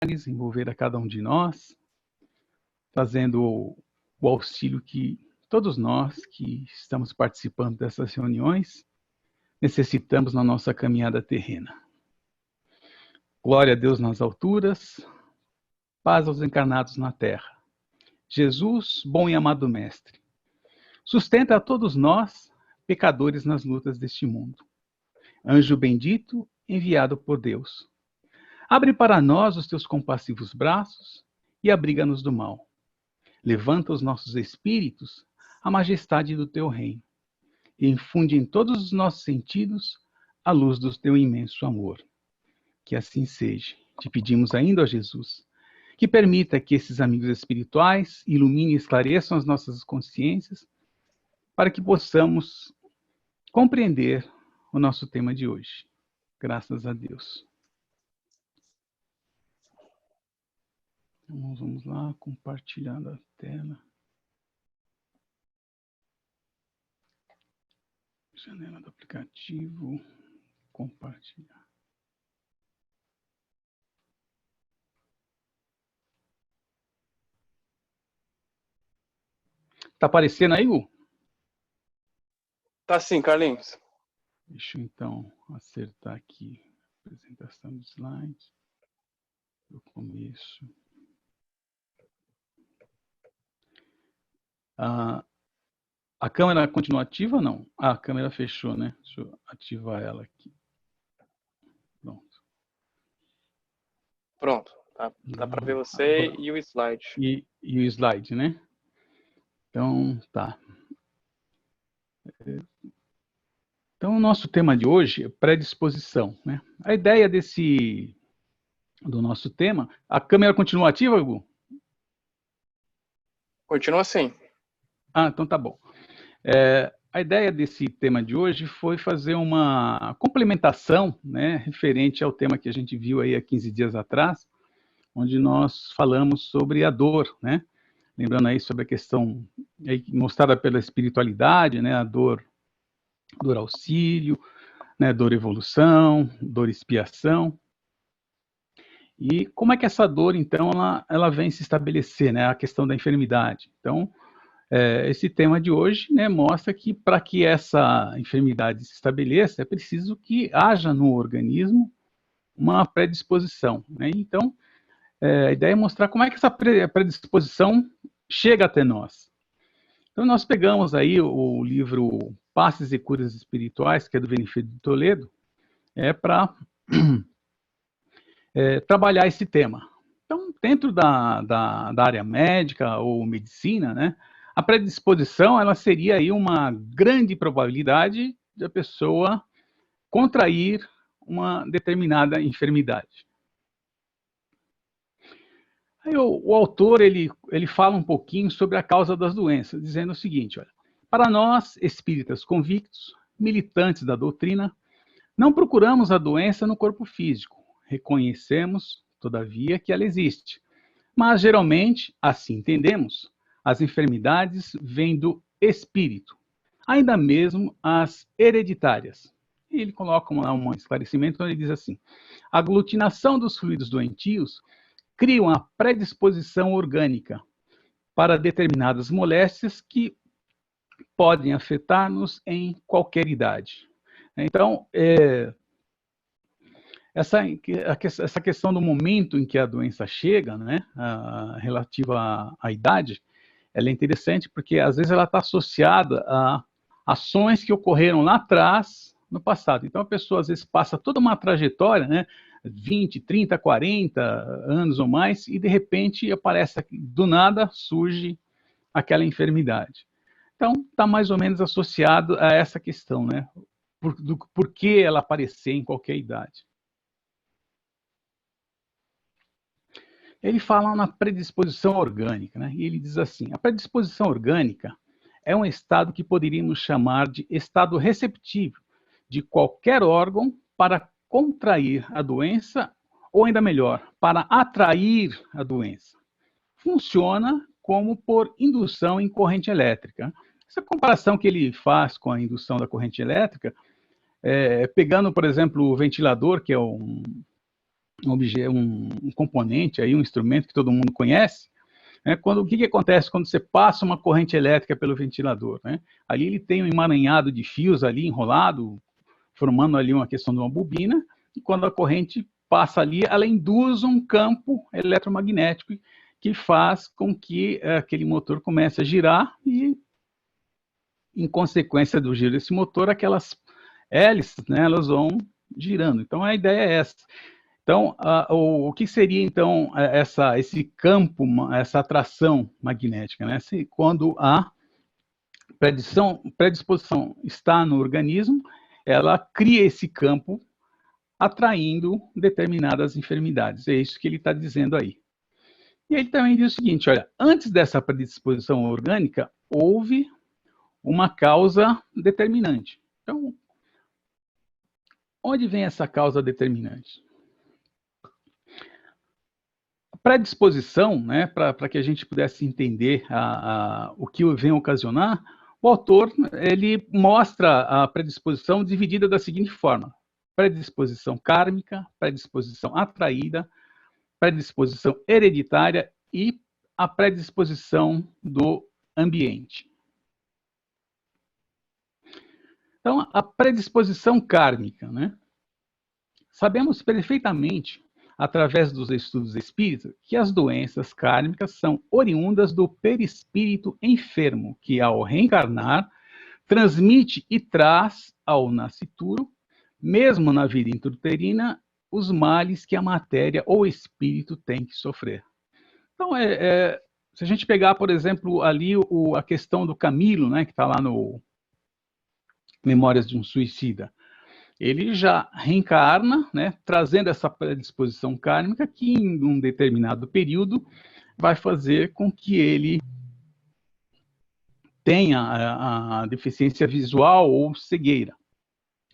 envolver a cada um de nós, fazendo o auxílio que todos nós que estamos participando dessas reuniões necessitamos na nossa caminhada terrena. Glória a Deus nas alturas, paz aos encarnados na terra. Jesus, bom e amado Mestre, sustenta a todos nós, pecadores nas lutas deste mundo. Anjo bendito, enviado por Deus, abre para nós os teus compassivos braços e abriga-nos do mal. Levanta os nossos espíritos à majestade do teu reino e infunde em todos os nossos sentidos a luz do teu imenso amor. Que assim seja. Te pedimos ainda, ó Jesus, que permita que esses amigos espirituais iluminem e esclareçam as nossas consciências para que possamos compreender o nosso tema de hoje. Graças a Deus. Então, vamos lá, compartilhando a tela. Janela do aplicativo, compartilhar. Tá aparecendo aí, Gu? Tá sim, Carlinhos. Deixa eu então acertar aqui a apresentação do slide do começo. A câmera continua ativa ou não? A câmera fechou, né? Deixa eu ativar ela aqui. Pronto. Pronto. Dá para ver você e o slide. E o slide, né? Então, tá. Então, o nosso tema de hoje é predisposição, né? A ideia do nosso tema... A câmera continua ativa, Gu? Continua assim. Ah, então tá bom. A ideia desse tema de hoje foi fazer uma complementação, né, referente ao tema que a gente viu aí há 15 dias atrás, onde nós falamos sobre a dor, né? Lembrando aí sobre a questão aí mostrada pela espiritualidade, né, a dor auxílio, né, dor evolução, dor expiação. E como é que essa dor, então, ela vem se estabelecer, né, a questão da enfermidade. Então, esse tema de hoje, né, mostra que para que essa enfermidade se estabeleça, é preciso que haja no organismo uma predisposição, né? Então, a ideia é mostrar como é que essa predisposição chega até nós. Então, nós pegamos aí o livro Passes e Curas Espirituais, que é do Benefício de Toledo, para trabalhar esse tema. Então, dentro da área médica ou medicina, né, a predisposição ela seria aí uma grande probabilidade da pessoa contrair uma determinada enfermidade. Aí o autor ele fala um pouquinho sobre a causa das doenças, dizendo o seguinte: olha, para nós, espíritas convictos, militantes da doutrina, não procuramos a doença no corpo físico, reconhecemos, todavia, que ela existe. Mas, geralmente, assim entendemos, as enfermidades vêm do espírito, ainda mesmo as hereditárias. E ele coloca um esclarecimento onde ele diz assim: a aglutinação dos fluidos doentios cria uma predisposição orgânica para determinadas moléstias que podem afetar-nos em qualquer idade. Então, essa questão do momento em que a doença chega, né, relativa à idade, ela é interessante porque às vezes ela está associada a ações que ocorreram lá atrás, no passado. Então a pessoa às vezes passa toda uma trajetória, né, 20, 30, 40 anos ou mais, e de repente aparece, do nada surge aquela enfermidade. Então está mais ou menos associado a essa questão, né, por que ela aparecer em qualquer idade. Ele fala na predisposição orgânica, né? E ele diz assim: a predisposição orgânica é um estado que poderíamos chamar de estado receptivo de qualquer órgão para contrair a doença, ou ainda melhor, para atrair a doença. Funciona como por indução em corrente elétrica. Essa comparação que ele faz com a indução da corrente elétrica, pegando, por exemplo, o ventilador, que é um componente, aí, um instrumento que todo mundo conhece, né? O que acontece quando você passa uma corrente elétrica pelo ventilador? Né? Ali ele tem um emaranhado de fios ali enrolado, formando ali uma questão de uma bobina, e quando a corrente passa ali, ela induz um campo eletromagnético que faz com que aquele motor comece a girar e, em consequência do giro desse motor, aquelas hélices, né, elas vão girando. Então, a ideia é essa. Então, o que seria, então, esse campo, essa atração magnética? Né? Quando a predisposição está no organismo, ela cria esse campo atraindo determinadas enfermidades. É isso que ele está dizendo aí. E ele também diz o seguinte, olha, antes dessa predisposição orgânica, houve uma causa determinante. Então, onde vem essa causa determinante? A predisposição, né, para que a gente pudesse entender o que vem ocasionar, o autor ele mostra a predisposição dividida da seguinte forma: predisposição kármica, predisposição atraída, predisposição hereditária e a predisposição do ambiente. Então, a predisposição kármica, né? Sabemos perfeitamente, através dos estudos espíritas, que as doenças kármicas são oriundas do perispírito enfermo, que ao reencarnar, transmite e traz ao nascituro, mesmo na vida intrauterina, os males que a matéria ou espírito tem que sofrer. Então, se a gente pegar, por exemplo, ali a questão do Camilo, né, que está lá no Memórias de um Suicida, ele já reencarna, né, trazendo essa predisposição kármica que, em um determinado período, vai fazer com que ele tenha a deficiência visual ou cegueira.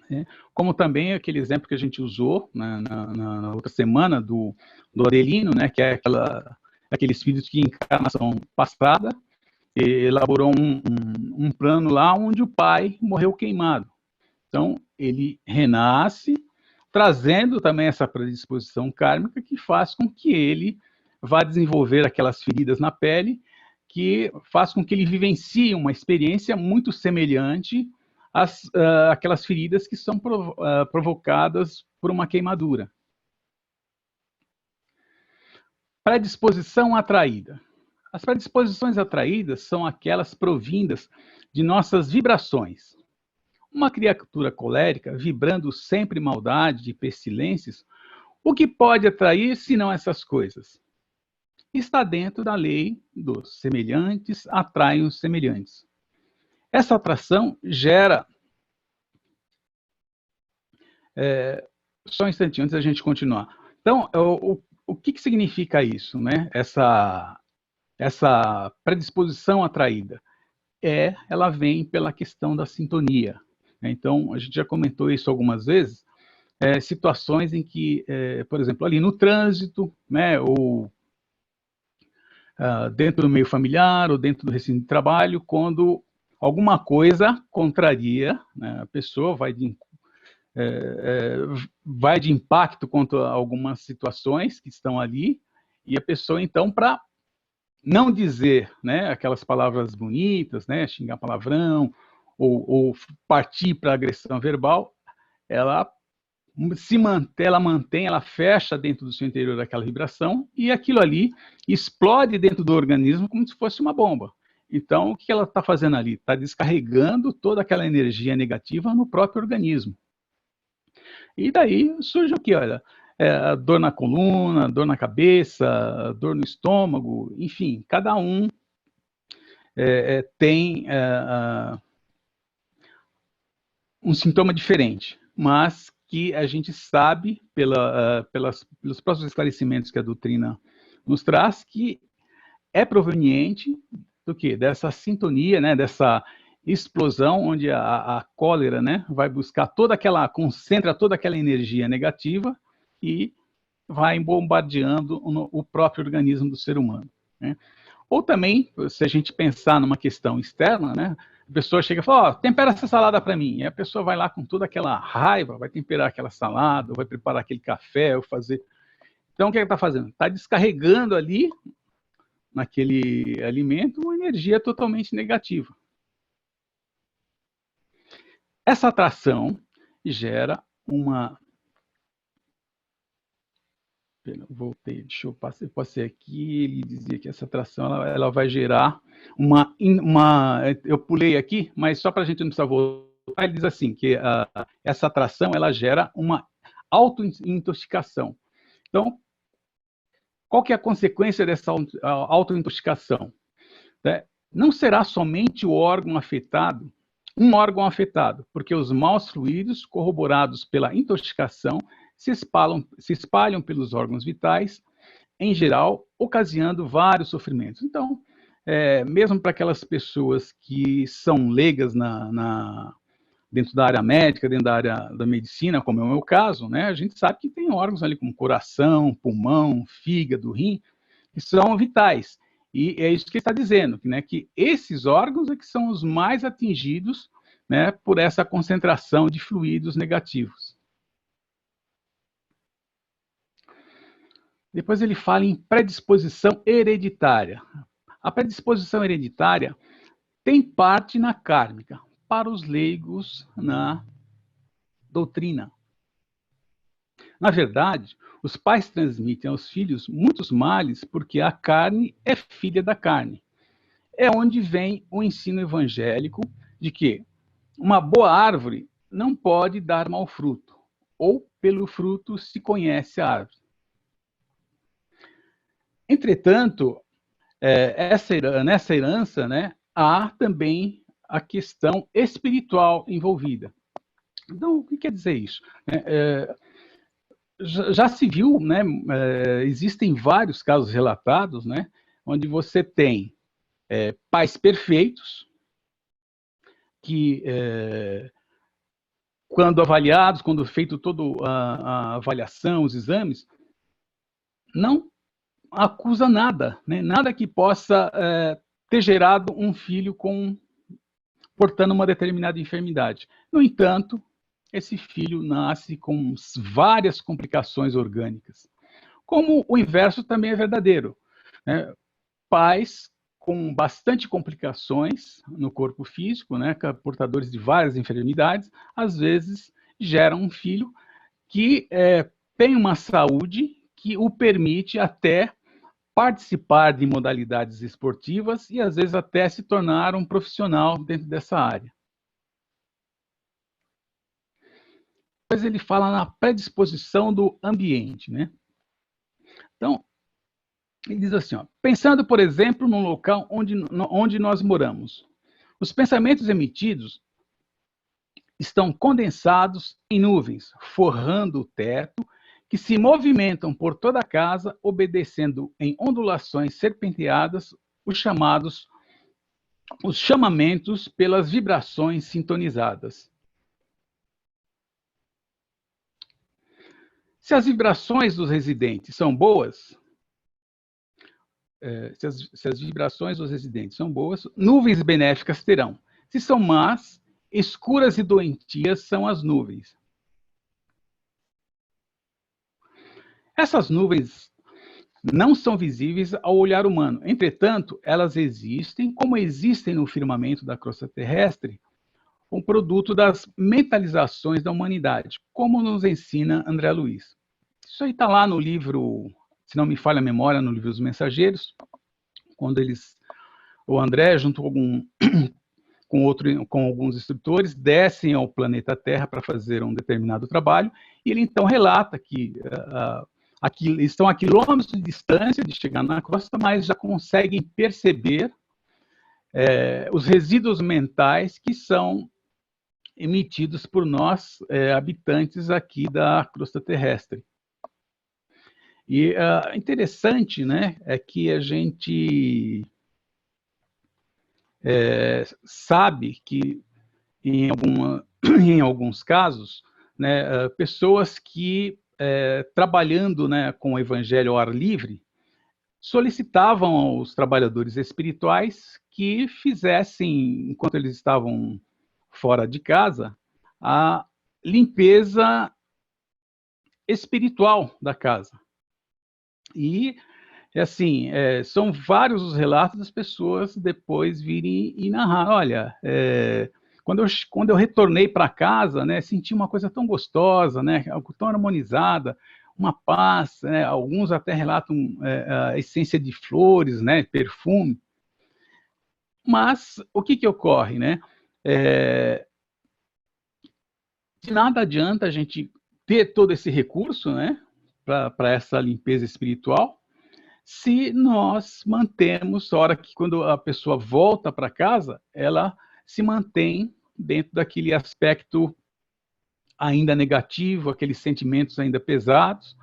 Né? Como também aquele exemplo que a gente usou na outra semana do Adelino, né, que é aquele espírito que, em encarnação passada, elaborou um plano lá onde o pai morreu queimado. Então, ele renasce, trazendo também essa predisposição kármica que faz com que ele vá desenvolver aquelas feridas na pele, que faz com que ele vivencie uma experiência muito semelhante àquelas feridas que são provocadas por uma queimadura. Predisposição atraída. As predisposições atraídas são aquelas provindas de nossas vibrações. Uma criatura colérica, vibrando sempre maldade e pestilências, o que pode atrair, senão essas coisas? Está dentro da lei dos semelhantes atraem os semelhantes. Essa atração gera... só um instantinho, antes da gente continuar. Então, o que significa isso, né? Essa predisposição atraída? Ela vem pela questão da sintonia. Então, a gente já comentou isso algumas vezes, situações em que, por exemplo, ali no trânsito, né, ou dentro do meio familiar, ou dentro do recinto de trabalho, quando alguma coisa contraria, né, a pessoa vai de impacto contra algumas situações que estão ali, e a pessoa, então, para não dizer, né, aquelas palavras bonitas, né, xingar palavrão, ou partir para agressão verbal, ela ela fecha dentro do seu interior aquela vibração, e aquilo ali explode dentro do organismo como se fosse uma bomba. Então, o que ela está fazendo ali? Está descarregando toda aquela energia negativa no próprio organismo. E daí surge o que? Olha, dor na coluna, dor na cabeça, dor no estômago, enfim, cada um tem um sintoma diferente, mas que a gente sabe, pelos próprios esclarecimentos que a doutrina nos traz, que é proveniente do quê? Dessa sintonia, né, dessa explosão, onde a cólera, né, vai buscar concentra toda aquela energia negativa e vai bombardeando o próprio organismo do ser humano. Né? Ou também, se a gente pensar numa questão externa, né, a pessoa chega e fala, tempera essa salada para mim. E a pessoa vai lá com toda aquela raiva, vai temperar aquela salada, vai preparar aquele café, ou fazer... Então, o que ele está fazendo? Está descarregando ali, naquele alimento, uma energia totalmente negativa. Essa atração gera uma... Voltei, deixa eu passei aqui, ele dizia que essa atração ela vai gerar uma... Eu pulei aqui, mas só para a gente não precisar voltar, ele diz assim, que essa atração ela gera uma autointoxicação. Então, qual que é a consequência dessa autointoxicação? Não será somente o órgão afetado, um órgão afetado, porque os maus fluidos, corroborados pela intoxicação, se espalham pelos órgãos vitais, em geral, ocasionando vários sofrimentos. Então, mesmo para aquelas pessoas que são leigas dentro da área médica, dentro da área da medicina, como é o meu caso, né, a gente sabe que tem órgãos ali como coração, pulmão, fígado, rim, que são vitais. E é isso que ele está dizendo, né, que esses órgãos é que são os mais atingidos, né, por essa concentração de fluidos negativos. Depois ele fala em predisposição hereditária. A predisposição hereditária tem parte na kármica, para os leigos na doutrina. Na verdade, os pais transmitem aos filhos muitos males porque a carne é filha da carne. É onde vem o ensino evangélico de que uma boa árvore não pode dar mau fruto, ou pelo fruto se conhece a árvore. Entretanto, nessa herança, né, há também a questão espiritual envolvida. Então, o que quer dizer isso? Já se viu, né, existem vários casos relatados, né, onde você tem pais perfeitos que, quando avaliados, quando feito toda a avaliação, os exames, não acusa nada, né? Nada que possa ter gerado um filho portando uma determinada enfermidade. No entanto, esse filho nasce com várias complicações orgânicas. Como o inverso também é verdadeiro, né? Pais com bastante complicações no corpo físico, né, portadores de várias enfermidades, às vezes geram um filho que tem uma saúde que o permite até participar de modalidades esportivas e, às vezes, até se tornar um profissional dentro dessa área. Depois ele fala na predisposição do ambiente, né? Então, ele diz assim, ó, pensando, por exemplo, num local onde nós moramos, os pensamentos emitidos estão condensados em nuvens, forrando o teto, que se movimentam por toda a casa, obedecendo em ondulações serpenteadas os chamamentos pelas vibrações sintonizadas. Se as vibrações dos residentes são boas, se as vibrações dos residentes são boas, nuvens benéficas terão. Se são más, escuras e doentias são as nuvens. Essas nuvens não são visíveis ao olhar humano. Entretanto, elas existem, como existem no firmamento da crosta terrestre, um produto das mentalizações da humanidade, como nos ensina André Luiz. Isso aí está lá no livro, se não me falha a memória, no livro Os Mensageiros, quando o André, junto com alguns instrutores, descem ao planeta Terra para fazer um determinado trabalho, e ele então relata que estão a quilômetros de distância de chegar na crosta, mas já conseguem perceber os resíduos mentais que são emitidos por nós, habitantes aqui da crosta terrestre. E interessante, né, é que a gente sabe que em alguns casos, né, pessoas que trabalhando, né, com o evangelho ao ar livre, solicitavam aos trabalhadores espirituais que fizessem, enquanto eles estavam fora de casa, a limpeza espiritual da casa. E, assim, são vários os relatos das pessoas depois virem e narrar, olha, quando eu retornei para casa, né, senti uma coisa tão gostosa, né, algo tão harmonizada, uma paz, né, alguns até relatam a essência de flores, né, perfume. Mas o que ocorre, né? De nada adianta a gente ter todo esse recurso, né, para essa limpeza espiritual, se nós mantemos, a hora que quando a pessoa volta para casa, ela se mantém dentro daquele aspecto ainda negativo, aqueles sentimentos ainda pesados.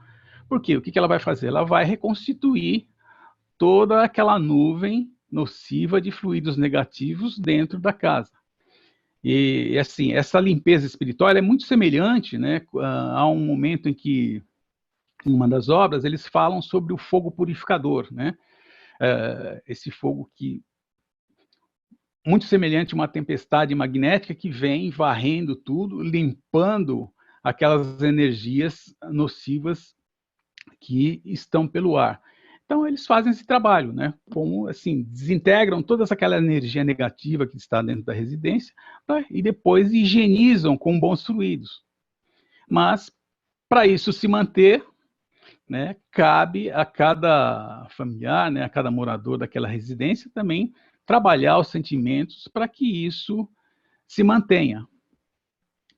Por quê? O que ela vai fazer? Ela vai reconstituir toda aquela nuvem nociva de fluidos negativos dentro da casa. E, assim, essa limpeza espiritual é muito semelhante, né, a um momento em que, em uma das obras, eles falam sobre o fogo purificador, né? Esse fogo que muito semelhante a uma tempestade magnética que vem varrendo tudo, limpando aquelas energias nocivas que estão pelo ar. Então, eles fazem esse trabalho, né? Como, assim, desintegram toda aquela energia negativa que está dentro da residência, tá? E depois higienizam com bons fluidos. Mas, para isso se manter, né, cabe a cada familiar, né, a cada morador daquela residência também trabalhar os sentimentos para que isso se mantenha.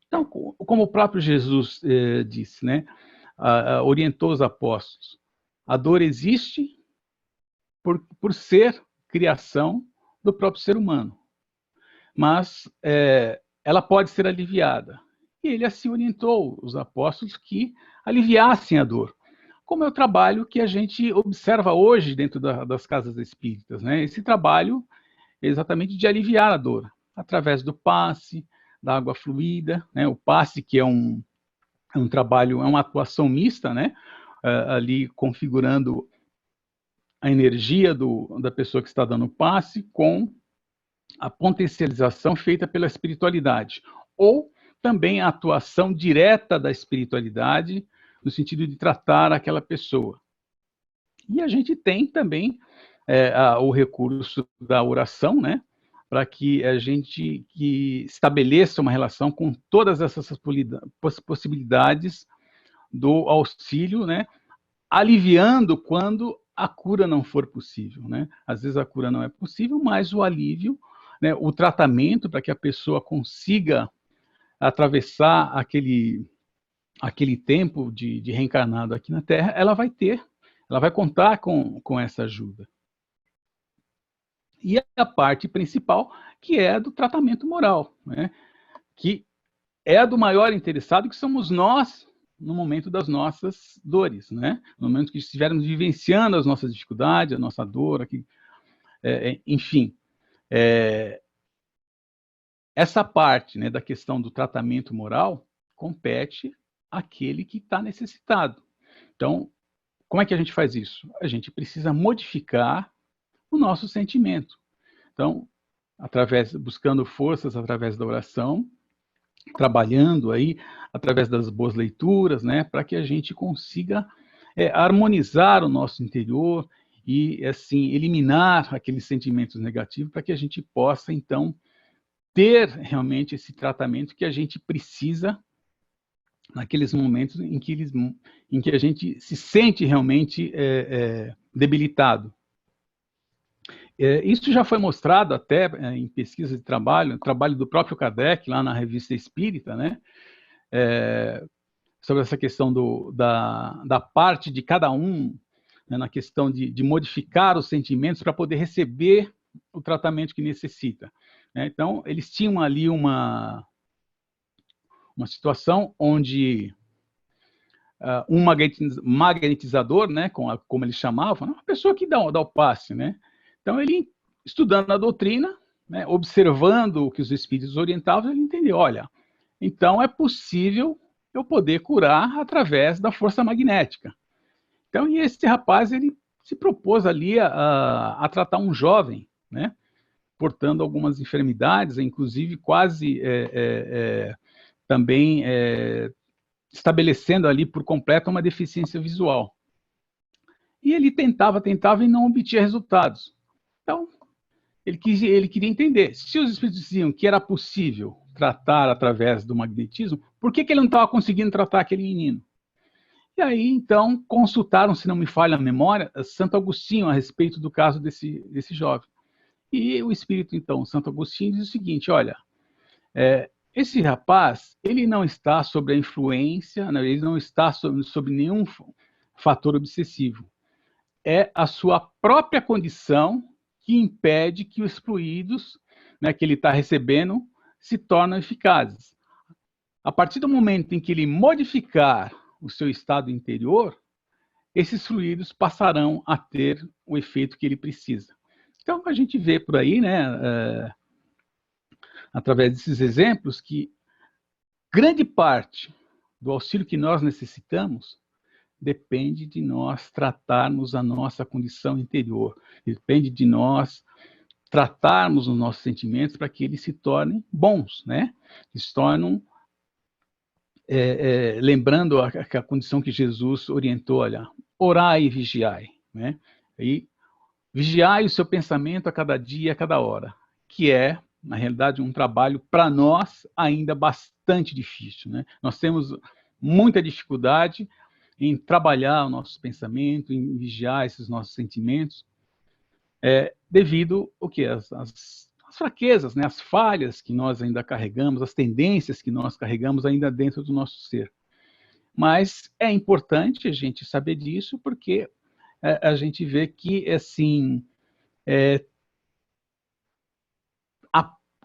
Então, como o próprio Jesus disse, né, orientou os apóstolos, a dor existe por ser criação do próprio ser humano, mas ela pode ser aliviada. E ele assim orientou os apóstolos que aliviassem a dor, como é o trabalho que a gente observa hoje dentro das casas espíritas, né? Esse trabalho é exatamente de aliviar a dor, através do passe, da água fluida, né? O passe que é um trabalho, é uma atuação mista, né? Ali configurando a energia da pessoa que está dando o passe com a potencialização feita pela espiritualidade, ou também a atuação direta da espiritualidade no sentido de tratar aquela pessoa. E a gente tem também o recurso da oração, né, para que a gente estabeleça uma relação com todas essas possibilidades do auxílio, né, aliviando quando a cura não for possível, né? Às vezes a cura não é possível, mas o alívio, né, o tratamento para que a pessoa consiga atravessar aquele tempo de reencarnado aqui na Terra, ela vai contar com essa ajuda. E a parte principal, que é do tratamento moral, né? Que é a do maior interessado, que somos nós, no momento das nossas dores, né? No momento que estivermos vivenciando as nossas dificuldades, a nossa dor, aqui, enfim. Essa parte, né, da questão do tratamento moral compete àquele que está necessitado. Então, como é que a gente faz isso? A gente precisa modificar o nosso sentimento. Então, buscando forças através da oração, trabalhando aí através das boas leituras, né, para que a gente consiga harmonizar o nosso interior e, assim, eliminar aqueles sentimentos negativos para que a gente possa, então, ter realmente esse tratamento que a gente precisa naqueles momentos em que a gente se sente realmente debilitado. Isso já foi mostrado até em pesquisa de trabalho do próprio Kardec, lá na Revista Espírita, né? Sobre essa questão da parte de cada um, né, na questão de modificar os sentimentos para poder receber o tratamento que necessita. Né? Então, eles tinham ali uma situação onde um magnetizador, né, como eles chamavam, uma pessoa que dá o passe, né? Então, ele, estudando a doutrina, né, observando o que os espíritos orientavam, ele entendeu, olha, então é possível eu poder curar através da força magnética. Então, e esse rapaz, ele se propôs ali a tratar um jovem, né, portando algumas enfermidades, inclusive quase também estabelecendo ali por completo uma deficiência visual. E ele tentava e não obtinha resultados. Então, ele queria entender. Se os espíritos diziam que era possível tratar através do magnetismo, por que ele não estava conseguindo tratar aquele menino? E aí, então, consultaram, se não me falha a memória, Santo Agostinho a respeito do caso desse jovem. E o espírito, então, Santo Agostinho, diz o seguinte, olha, esse rapaz, ele não está sob a influência, ele não está sob nenhum fator obsessivo. É a sua própria condição que impede que os fluidos, né, que ele está recebendo se tornem eficazes. A partir do momento em que ele modificar o seu estado interior, esses fluidos passarão a ter o efeito que ele precisa. Então, a gente vê por aí, né, através desses exemplos, que grande parte do auxílio que nós necessitamos depende de nós tratarmos a nossa condição interior, depende de nós tratarmos os nossos sentimentos para que eles se tornem bons, né? Se tornam, lembrando a condição que Jesus orientou, olha, orai e vigiai, né? E vigiai o seu pensamento a cada dia, a cada hora, que é, na realidade, um trabalho para nós ainda bastante difícil, né? Nós temos muita dificuldade em trabalhar o nosso pensamento, em vigiar esses nossos sentimentos, devido ao que as fraquezas, né, as falhas que nós ainda carregamos, as tendências que nós carregamos ainda dentro do nosso ser. Mas é importante a gente saber disso, porque a gente vê que, assim,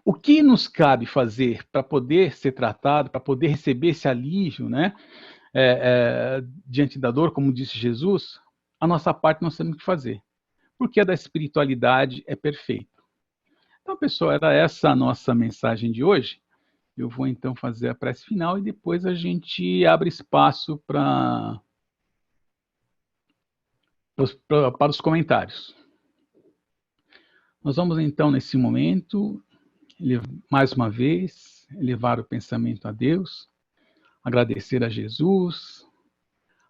o que nos cabe fazer para poder ser tratado, para poder receber esse alívio, né, diante da dor, como disse Jesus, a nossa parte nós temos que fazer, porque a da espiritualidade é perfeita. Então, pessoal, era essa a nossa mensagem de hoje. Eu vou, então, fazer a prece final e depois a gente abre espaço para os comentários. Nós vamos, então, nesse momento, mais uma vez, elevar o pensamento a Deus, agradecer a Jesus,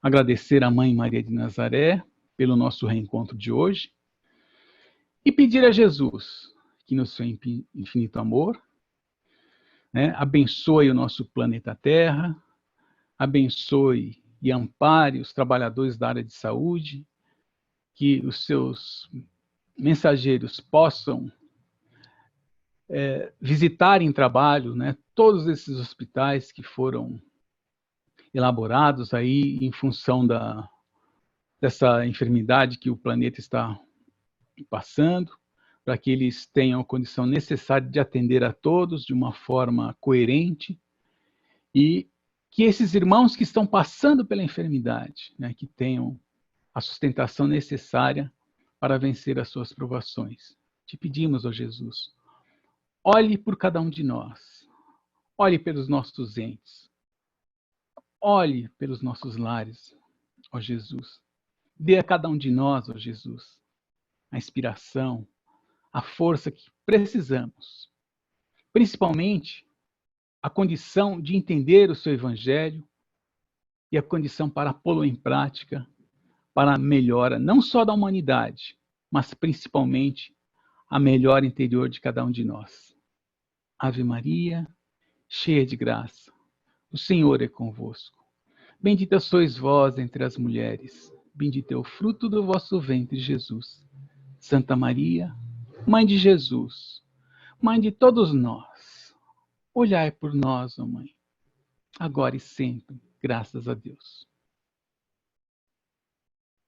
agradecer a Mãe Maria de Nazaré pelo nosso reencontro de hoje e pedir a Jesus que, no seu infinito amor, né, abençoe o nosso planeta Terra, abençoe e ampare os trabalhadores da área de saúde, que os seus mensageiros possam visitar em trabalho, né, todos esses hospitais que foram elaborados aí em função dessa enfermidade que o planeta está passando, para que eles tenham a condição necessária de atender a todos de uma forma coerente e que esses irmãos que estão passando pela enfermidade, né, que tenham a sustentação necessária para vencer as suas provações. Te pedimos, ó Jesus, olhe por cada um de nós, olhe pelos nossos entes, olhe pelos nossos lares, ó Jesus. Dê a cada um de nós, ó Jesus, a inspiração, a força que precisamos, principalmente a condição de entender o seu evangelho e a condição para pô-lo em prática, para a melhora não só da humanidade, mas principalmente a melhora interior de cada um de nós. Ave Maria, cheia de graça, o Senhor é convosco. Bendita sois vós entre as mulheres, bendito é o fruto do vosso ventre, Jesus. Santa Maria, Mãe de Jesus, Mãe de todos nós, olhai por nós, ó Mãe, agora e sempre, graças a Deus.